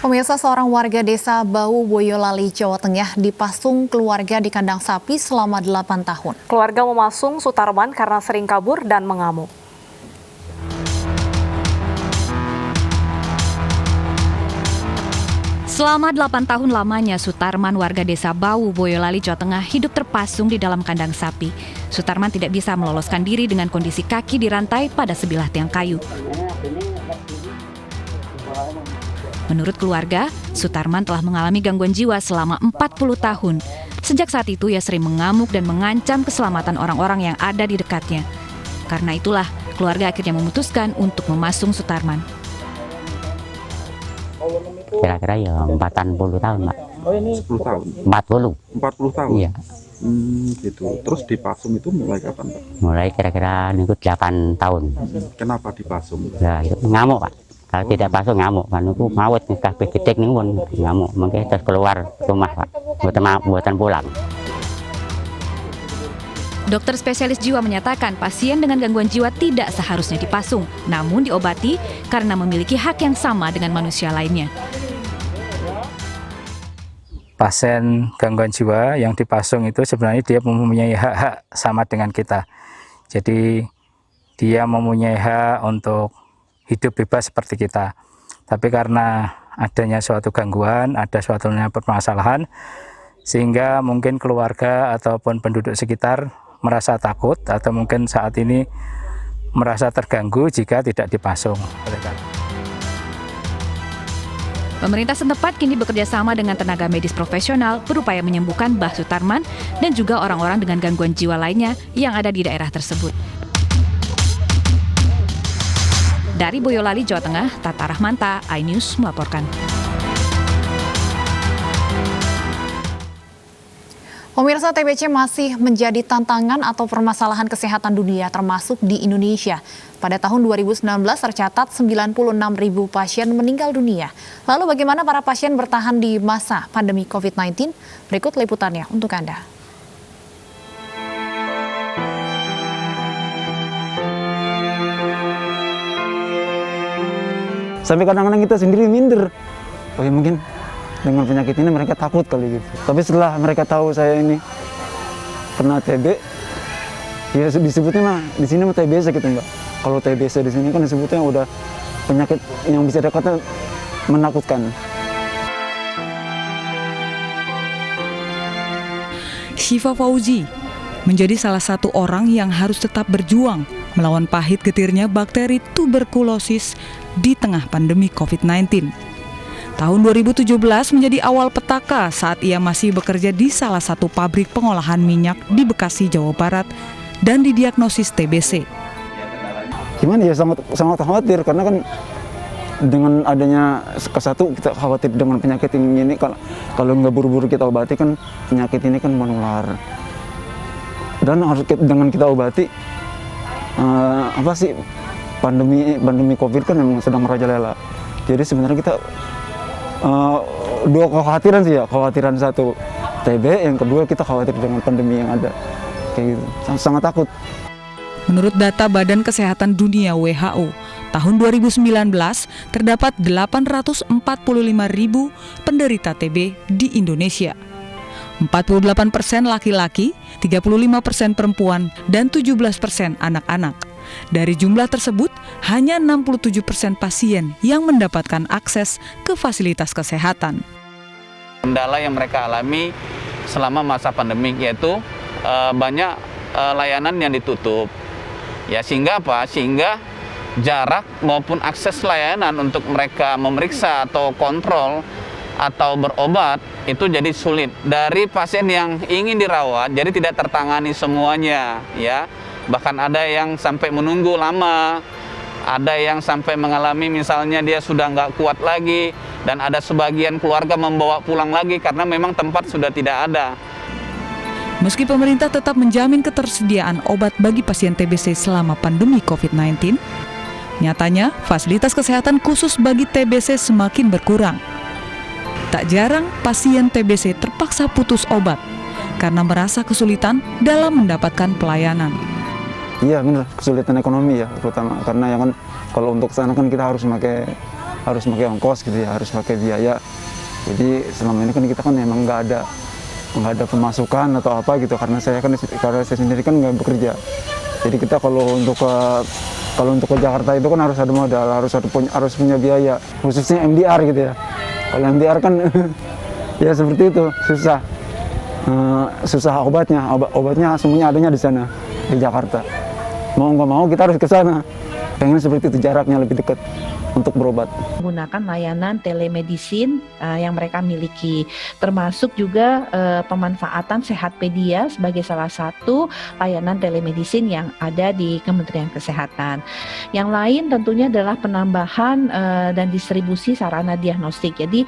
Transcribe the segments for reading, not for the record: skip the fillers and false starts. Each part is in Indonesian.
Pemirsa, seorang warga desa Bau, Boyolali, Jawa Tengah dipasung keluarga di kandang sapi selama 8 tahun. Keluarga memasung Sutarman karena sering kabur dan mengamuk. Selama 8 tahun lamanya, Sutarman, warga desa Bau, Boyolali, Jawa Tengah, hidup terpasung di dalam kandang sapi. Sutarman tidak bisa meloloskan diri dengan kondisi kaki dirantai pada sebilah tiang kayu. Menurut keluarga, Sutarman telah mengalami gangguan jiwa selama 40 tahun. Sejak saat itu ia sering mengamuk dan mengancam keselamatan orang-orang yang ada di dekatnya. Karena itulah, keluarga akhirnya memutuskan untuk memasung Sutarman. Kira-kira ya 40 tahun, Mbak. Oh, ini 10 tahun? 40 tahun? Iya. Gitu. Terus dipasung itu mulai kapan, Pak? Mulai kira-kira 8 tahun. Kenapa dipasung? Ya, itu ngamuk, Pak. Kalau tidak pasung ngamuk, kan itu mawet nih, kabeh gedek nih pun ngamuk. Mungkin terus keluar rumah, Pak. Buatan pulang. Dokter spesialis jiwa menyatakan pasien dengan gangguan jiwa tidak seharusnya dipasung, namun diobati karena memiliki hak yang sama dengan manusia lainnya. Pasien gangguan jiwa yang dipasung itu sebenarnya dia mempunyai hak-hak sama dengan kita. Jadi dia mempunyai hak untuk hidup bebas seperti kita. Tapi karena adanya suatu gangguan, ada suatu permasalahan, sehingga mungkin keluarga ataupun penduduk sekitar merasa takut atau mungkin saat ini merasa terganggu jika tidak dipasung. Pemerintah setempat kini bekerja sama dengan tenaga medis profesional berupaya menyembuhkan Mbah Sutarman dan juga orang-orang dengan gangguan jiwa lainnya yang ada di daerah tersebut. Dari Boyolali, Jawa Tengah, Tata Rahmanta, iNews melaporkan. Pemirsa, TBC masih menjadi tantangan atau permasalahan kesehatan dunia termasuk di Indonesia. Pada tahun 2019 tercatat 96.000 pasien meninggal dunia. Lalu bagaimana para pasien bertahan di masa pandemi COVID-19? Berikut liputannya untuk Anda. Sampai kadang-kadang kita sendiri minder. Oh ya mungkin dengan penyakit ini mereka takut kali gitu. Tapi setelah mereka tahu saya ini kena TB, ya disebutnya mah di sini mah TBC gitu, Mbak. Kalau TBC di sini kan disebutnya udah penyakit yang bisa dikatakan menakutkan. Syifa Fauzi menjadi salah satu orang yang harus tetap berjuang melawan pahit getirnya bakteri tuberkulosis di tengah pandemi COVID-19. Tahun 2017 menjadi awal petaka saat ia masih bekerja di salah satu pabrik pengolahan minyak di Bekasi, Jawa Barat dan didiagnosis TBC. Gimana ya, sangat khawatir karena kan dengan adanya kesatu kita khawatir dengan penyakit ini kalau nggak buru-buru kita obati kan penyakit ini kan menular. Dan harus dengan kita obati apa sih pandemi COVID kan memang sedang merajalela. Jadi sebenarnya kita dua kekhawatiran sih ya, kekhawatiran satu TB, yang kedua kita khawatir dengan pandemi yang ada, kayak gitu, sangat takut. Menurut data Badan Kesehatan Dunia WHO, tahun 2019 terdapat 845.000 penderita TB di Indonesia. 48% laki-laki, 35% perempuan, dan 17% anak-anak. Dari jumlah tersebut, hanya 67% pasien yang mendapatkan akses ke fasilitas kesehatan. Kendala yang mereka alami selama masa pandemik yaitu banyak layanan yang ditutup. Ya, sehingga apa? Sehingga jarak maupun akses layanan untuk mereka memeriksa atau kontrol atau berobat itu jadi sulit. Dari pasien yang ingin dirawat jadi tidak tertangani semuanya, ya. Bahkan ada yang sampai menunggu lama, ada yang sampai mengalami misalnya dia sudah nggak kuat lagi, dan ada sebagian keluarga membawa pulang lagi karena memang tempat sudah tidak ada. Meski pemerintah tetap menjamin ketersediaan obat bagi pasien TBC selama pandemi COVID-19, nyatanya fasilitas kesehatan khusus bagi TBC semakin berkurang. Tak jarang pasien TBC terpaksa putus obat karena merasa kesulitan dalam mendapatkan pelayanan. Iya benar, kesulitan ekonomi ya terutama, karena ya kan kalau untuk sana kan kita harus pakai harus pakai ongkos gitu ya, harus pakai biaya. Jadi selama ini kan kita kan memang nggak ada pemasukan atau apa gitu, karena saya sendiri kan nggak bekerja. Jadi kita kalau untuk ke Jakarta itu kan harus ada modal, harus punya biaya, khususnya MDR gitu ya. Kalau MDR kan ya seperti itu, susah obatnya semuanya adanya di sana, di Jakarta. Mau nggak mau kita harus ke sana. Pengen seperti itu, jaraknya lebih dekat untuk berobat. Menggunakan layanan telemedicine yang mereka miliki, termasuk juga pemanfaatan Sehatpedia sebagai salah satu layanan telemedicine yang ada di Kementerian Kesehatan. Yang lain tentunya adalah penambahan dan distribusi sarana diagnostik. Jadi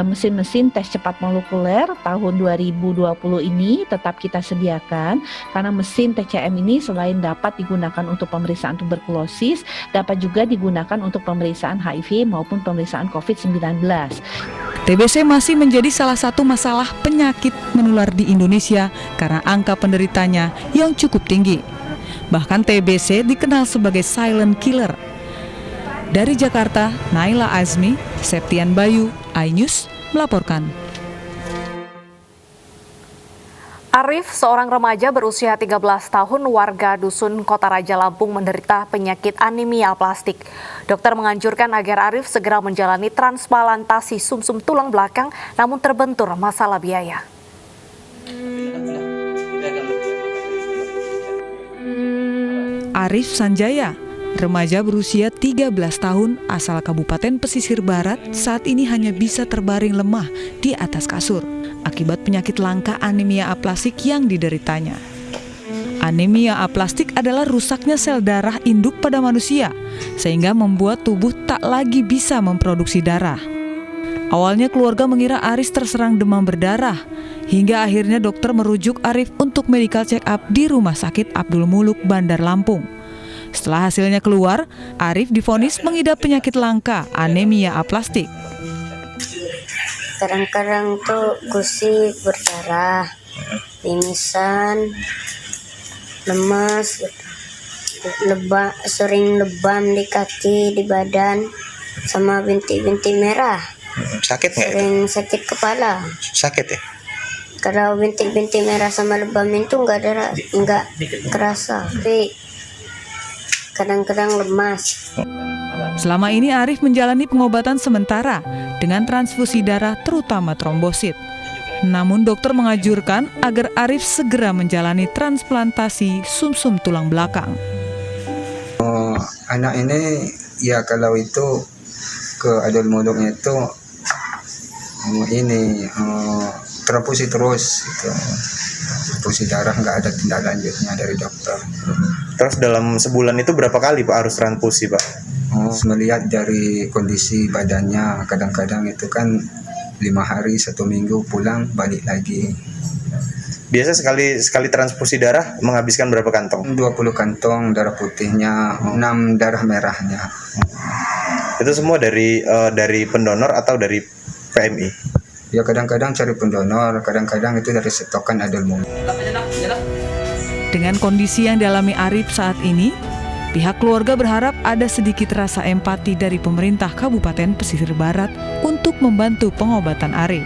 mesin-mesin tes cepat molekuler tahun 2020 ini tetap kita sediakan, karena mesin TCM ini selain dapat digunakan untuk pemeriksaan tuberkulosis, dapat juga digunakan untuk pemeriksaan HIV maupun pemeriksaan COVID-19. TBC masih menjadi salah satu masalah penyakit menular di Indonesia karena angka penderitanya yang cukup tinggi. Bahkan TBC dikenal sebagai silent killer. Dari Jakarta, Naila Azmi, Septian Bayu, iNews melaporkan. Arif, seorang remaja berusia 13 tahun warga Dusun Kota Raja Lampung menderita penyakit anemia aplastik. Dokter menganjurkan agar Arif segera menjalani transplantasi sumsum tulang belakang, namun terbentur masalah biaya. Arif Sanjaya, remaja berusia 13 tahun asal Kabupaten Pesisir Barat, saat ini hanya bisa terbaring lemah di atas kasur akibat penyakit langka anemia aplastik yang dideritanya. Anemia aplastik adalah rusaknya sel darah induk pada manusia, sehingga membuat tubuh tak lagi bisa memproduksi darah. Awalnya keluarga mengira Arif terserang demam berdarah, hingga akhirnya dokter merujuk Arif untuk medical check up di Rumah Sakit Abdul Muluk, Bandar Lampung. Setelah hasilnya keluar, Arif divonis mengidap penyakit langka anemia aplastik. Kadang-kadang tuh gusi berdarah, pingsan, lemas, sering lebam di kaki, di badan, sama bintik-bintik merah. Sakit nggak? Sering sakit kepala. Sakit ya? Kalau bintik-bintik merah sama lebam itu nggak kerasa, tapi kadang-kadang lemas. Selama ini Arif menjalani pengobatan sementara dengan transfusi darah terutama trombosit. Namun dokter menganjurkan agar Arif segera menjalani transplantasi sumsum tulang belakang. Anak ini ya kalau itu ke Abdul Muluknya itu transfusi terus gitu. Transfusi darah, nggak ada tindak lanjutnya dari dokter. Terus dalam sebulan itu berapa kali Pak harus transfusi Pak? Melihat dari kondisi badannya, kadang-kadang itu kan 5 hari, 1 minggu pulang balik lagi. Biasa sekali transfusi darah menghabiskan berapa kantong? 20 kantong darah putihnya, 6 darah merahnya. Itu semua dari pendonor atau dari PMI? Ya kadang-kadang cari pendonor, kadang-kadang itu dari stokan Abdul Muluk. Dengan kondisi yang dialami Arif saat ini, pihak keluarga berharap ada sedikit rasa empati dari pemerintah Kabupaten Pesisir Barat untuk membantu pengobatan Arif.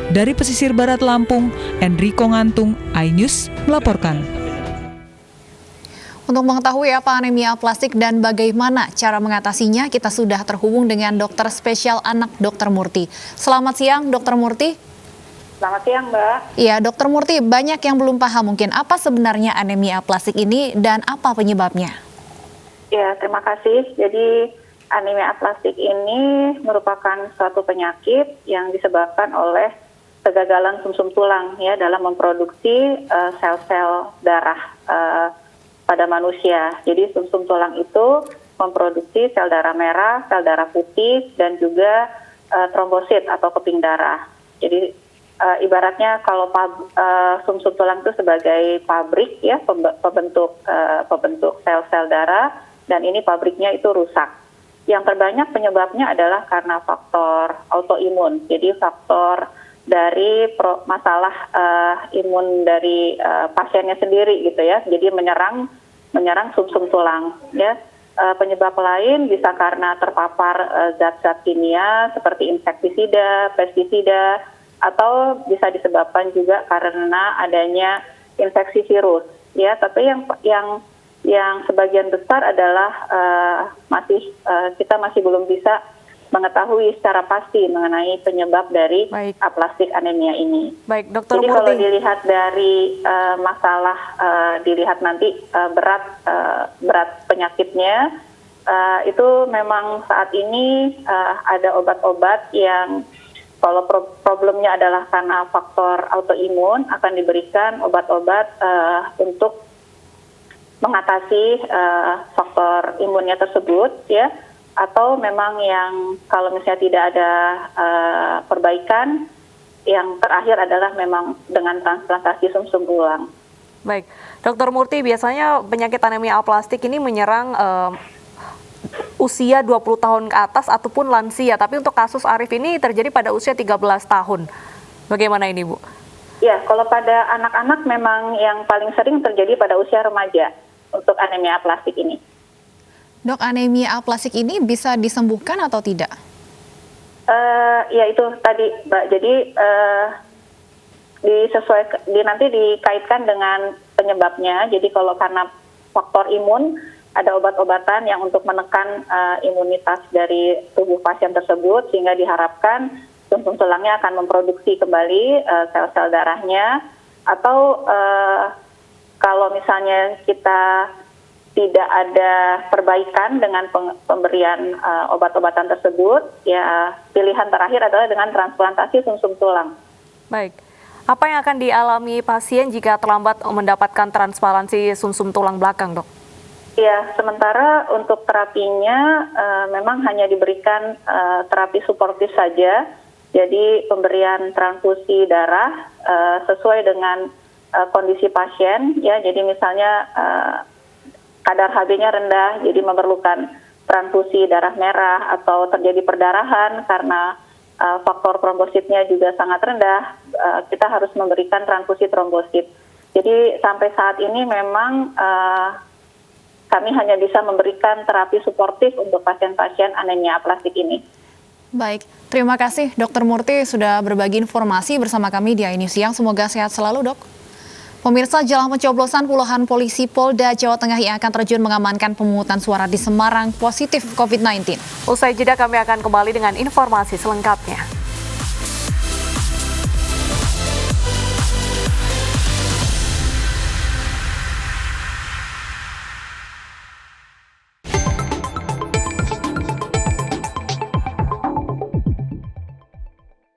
Dari Pesisir Barat Lampung, Enrico Ngantung, iNews melaporkan. Untuk mengetahui apa anemia aplastik dan bagaimana cara mengatasinya, kita sudah terhubung dengan dokter spesial anak Dr. Murti. Selamat siang, Dr. Murti. Selamat siang, Mbak. Iya, Dr. Murti, banyak yang belum paham mungkin apa sebenarnya anemia aplastik ini dan apa penyebabnya. Ya, terima kasih. Jadi anemia aplastik ini merupakan suatu penyakit yang disebabkan oleh kegagalan sumsum tulang ya dalam memproduksi sel-sel darah pada manusia. Jadi sumsum tulang itu memproduksi sel darah merah, sel darah putih, dan juga trombosit atau keping darah. Jadi ibaratnya kalau sumsum tulang itu sebagai pabrik ya pembentuk sel-sel darah, dan ini pabriknya itu rusak. Yang terbanyak penyebabnya adalah karena faktor autoimun. Jadi faktor dari masalah imun dari pasiennya sendiri gitu ya. Jadi menyerang sumsum tulang ya. penyebab lain bisa karena terpapar zat-zat kimia seperti insektisida, pestisida, atau bisa disebabkan juga karena adanya infeksi virus. Ya, tapi yang sebagian besar adalah kita masih belum bisa mengetahui secara pasti mengenai penyebab dari aplastik anemia ini. Baik, Dr. Jadi Murti. kalau dilihat dari masalah, dilihat nanti berat penyakitnya, itu memang saat ini ada obat-obat yang kalau problemnya adalah karena faktor autoimun, akan diberikan obat-obat untuk mengatasi faktor imunnya tersebut, ya. Atau memang yang kalau misalnya tidak ada perbaikan, yang terakhir adalah memang dengan transplantasi sumsum tulang. Baik, Dr. Murti, biasanya penyakit anemia aplastik ini menyerang usia 20 tahun ke atas ataupun lansia, tapi untuk kasus Arif ini terjadi pada usia 13 tahun. Bagaimana ini, Bu? Ya, kalau pada anak-anak memang yang paling sering terjadi pada usia remaja untuk anemia aplastik ini. Dok, anemia aplastik ini bisa disembuhkan atau tidak? Ya itu tadi, Mbak. Jadi nanti dikaitkan dengan penyebabnya. Jadi kalau karena faktor imun, ada obat-obatan yang untuk menekan imunitas dari tubuh pasien tersebut, sehingga diharapkan sumsum tulangnya akan memproduksi kembali sel-sel darahnya. Atau kalau misalnya kita tidak ada perbaikan dengan pemberian obat-obatan tersebut, ya pilihan terakhir adalah dengan transplantasi sumsum tulang. Baik, apa yang akan dialami pasien jika terlambat mendapatkan transplantasi sumsum tulang belakang, Dok? Ya, sementara untuk terapinya memang hanya diberikan terapi suportif saja, jadi pemberian transfusi darah sesuai dengan kondisi pasien, ya. Jadi misalnya kadar Hb-nya rendah, jadi memerlukan transfusi darah merah, atau terjadi perdarahan karena faktor trombositnya juga sangat rendah, kita harus memberikan transfusi trombosit. Jadi sampai saat ini memang kami hanya bisa memberikan terapi suportif untuk pasien-pasien anemia aplastik ini. Baik, terima kasih Dr. Murti sudah berbagi informasi bersama kami di AINews Siang. Semoga sehat selalu, Dok. Pemirsa, jelang pencoblosan, puluhan polisi Polda Jawa Tengah yang akan terjun mengamankan pemungutan suara di Semarang positif COVID-19. Usai jeda kami akan kembali dengan informasi selengkapnya.